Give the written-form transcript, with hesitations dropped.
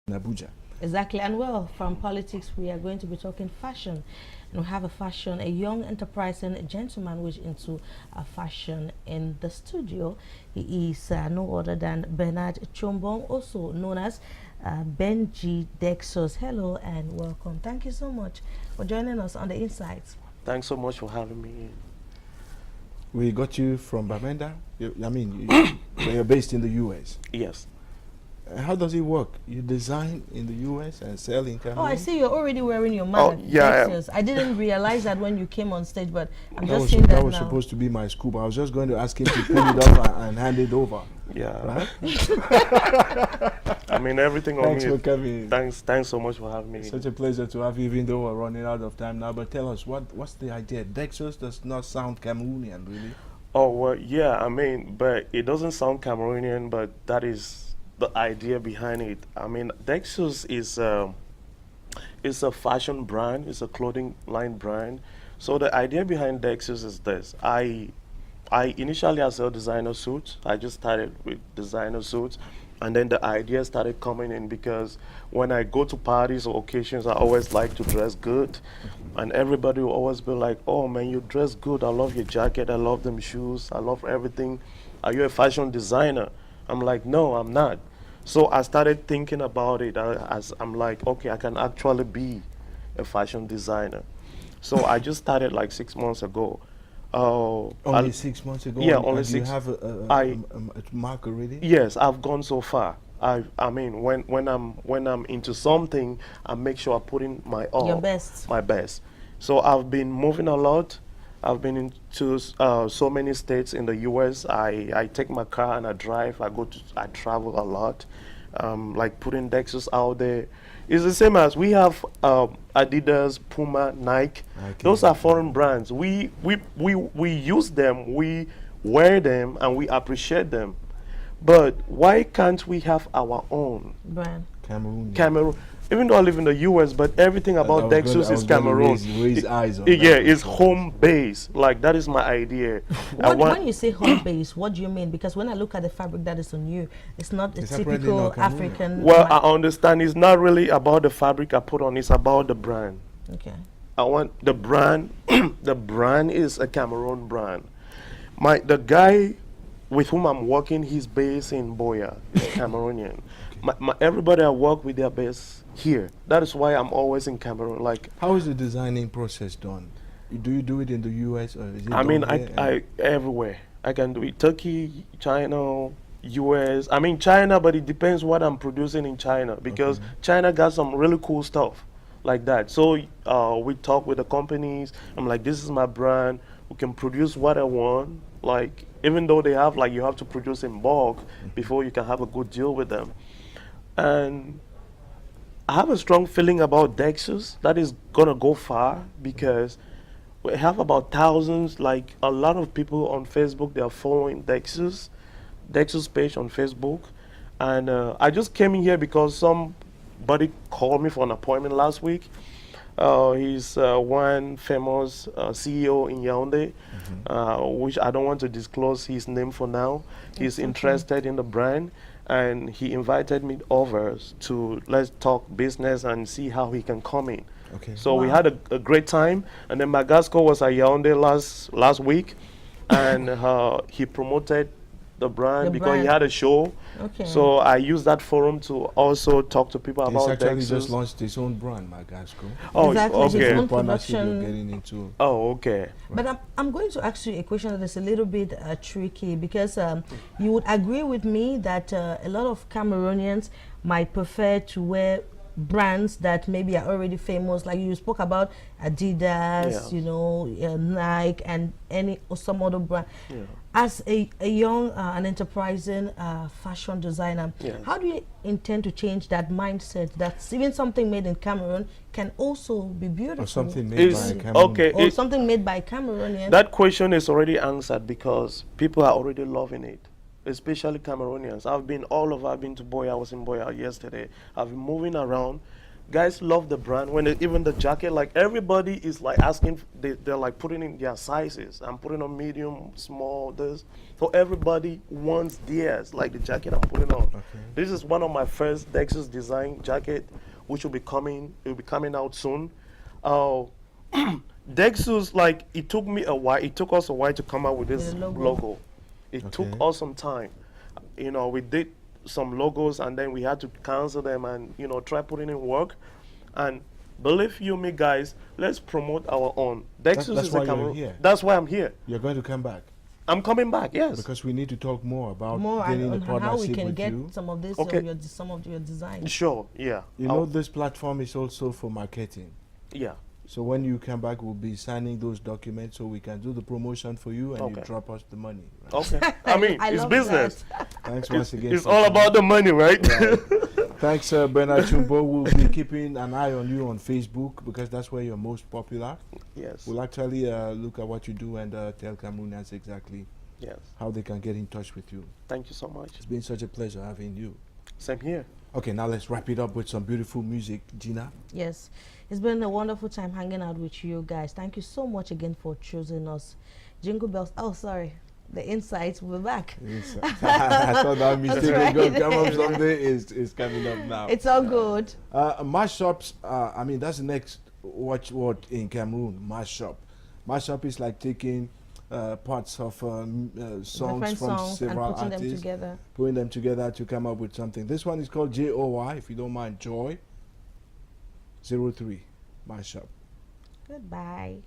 in Abuja. Exactly, and well, from politics, we are going to be talking fashion. And we have a young enterprising gentleman who is into fashion in the studio. He is no other than Bernard Chombong, also known as Benji Dexus. Hello and welcome. Thank you so much for joining us on the Insights. Thanks so much for having me. We got you from Bamenda. You're based in the US. Yes. How does it work? You design in the US and sell in Cameroon? Oh, I see you're already wearing your Oh, man. yeah. I didn't realize that when you came on stage, but I'm that just was, seeing that that was now. supposed to be my scoop. I was just going to ask him to pull it up and hand it over. Yeah. Right? I mean, everything on Thanks me. for coming. Thanks so much for having me. It's such a pleasure to have you, even though we're running out of time now. But tell us, what's the idea? Dexus does not sound Cameroonian, really. Oh, well, yeah, I mean, but it doesn't sound Cameroonian, but that is the idea behind it. I mean, Dexus is a fashion brand, it's a clothing line brand. So the idea behind Dexus is this. I initially I sell designer suits. I just started with designer suits, and then the idea started coming in because when I go to parties or occasions, I always like to dress good, and everybody will always be like, "Oh man, you dress good. I love your jacket. I love them shoes. I love everything. Are you a fashion designer?" I'm like, "No, I'm not." So I started thinking about it as I'm like, okay, I can actually be a fashion designer. So I just started like 6 months ago. Only 6 months ago? Yeah, and only do you 6. have a mark already? Yes, I've gone so far. I mean, when I'm into something, I make sure I put in my all. Your best. My best. So I've been moving a lot. I've been into so many states in the U.S. I take my car and I drive. I travel a lot. Like putting Dexus out there. It's the same as we have Adidas, Puma, Nike. Okay. Those are foreign brands. We use them, we wear them, and we appreciate them. But why can't we have our own Brand. Cameroon? Even though I live in the U.S., but everything about Dexus is Cameroon. Raise eyes on Yeah, that. it's home base. Like that is my idea. When you say home base, what do you mean? Because when I look at the fabric that is on you, it's not a It's apparently typical not Cameroonian. African. Well, I understand it's not really about the fabric I put on. It's about the brand. Okay. I want the brand. The brand is a Cameroon brand. The guy with whom I'm working, he's based in Boya. He's Cameroonian. Everybody I work with, they're based here. That is why I'm always in Cameroon. Like, how is the designing process done? Do you do it in the US or is it I mean, done I everywhere. I can do it. Turkey, China, US. I mean China, but it depends what I'm producing in China because China got some really cool stuff like that. So we talk with the companies. I'm like, this is my brand. We can produce what I want. Like, even though they have like you have to produce in bulk before you can have a good deal with them. And I have a strong feeling about Dexus that is gonna go far because we have about thousands, like a lot of people on Facebook, they are following Dexus page on Facebook. And I just came in here because somebody called me for an appointment last week. He's one famous CEO in Yaoundé, which I don't want to disclose his name for now. He's interested in the brand, and he invited me over to let's talk business and see how he can come in. Okay. So we had a great time, and then Magasco was at Yaoundé last week, and he promoted the brand because he had a show. Okay. So I used that forum to also talk to people He's about actually Dexus. just launched his own brand, Magasco. Oh, Exactly, his okay. own Partnership you're production. getting into. Oh, okay. But I'm going to ask you a question that is a little bit tricky because you would agree with me that a lot of Cameroonians might prefer to wear brands that maybe are already famous, like you spoke about Adidas, Nike, and some other brand. Yeah. As a young and enterprising fashion designer, Yes. how do you intend to change that mindset that even something made in Cameroon can also be beautiful? Or something made Is- by Cameroon. okay. Or something made by Cameroonian. That question is already answered because people are already loving it, especially Cameroonians. I've been all over. I've been to Boya. I was in Boya yesterday. I've been moving around. guys love the brand. When even the jacket, like everybody is like asking, they're like putting in their sizes. I'm putting on medium, small, this. So everybody wants theirs, like the jacket I'm putting on. Okay. This is one of my first Dexus design jacket, which will be coming. It will be coming out soon. Dexus, like it took me a while. It took us a while to come out with this The logo. logo. It took Okay. us some time. You know, we did some logos and then we had to cancel them and try putting in work. And believe you me, guys, let's promote our own. Dexus That's is why a you're Cameroon. here. That's why I'm here. You're going to come back I'm coming back. Yes. because we need to talk more about More getting on the how we partnership can with get you. some of this Okay. some of your designs. Sure. Yeah. You know, this platform is also for marketing. Yeah. So when you come back, we'll be signing those documents so we can do the promotion for you and you Okay. drop us the money. Right? Okay. I mean, I it's love business. Thanks once again. It's for all coming. about the money, right? Thanks, Bernard Chumbo. We'll be keeping an eye on you on Facebook because that's where you're most popular. Yes. We'll actually look at what you do and tell Cameroonians exactly Yes. how they can get in touch with you. Thank you so much. It's been such a pleasure having you. Same here. Okay, now let's wrap it up with some beautiful music. Gina? Yes, it's been a wonderful time hanging out with you guys. Thank you so much again for choosing us. Jingle bells. Oh, sorry. The insights. We're back. Yes, I thought that mistake right. was going to come up someday. Is coming up now. It's all good. Mashups, I mean, that's the next watchword in Cameroon, mashup. Mashup is like taking parts of songs Different from songs and several putting them artists, together. putting them together to come up with something. This one is called JOY, if you don't mind, Joy 03, mashup. Goodbye.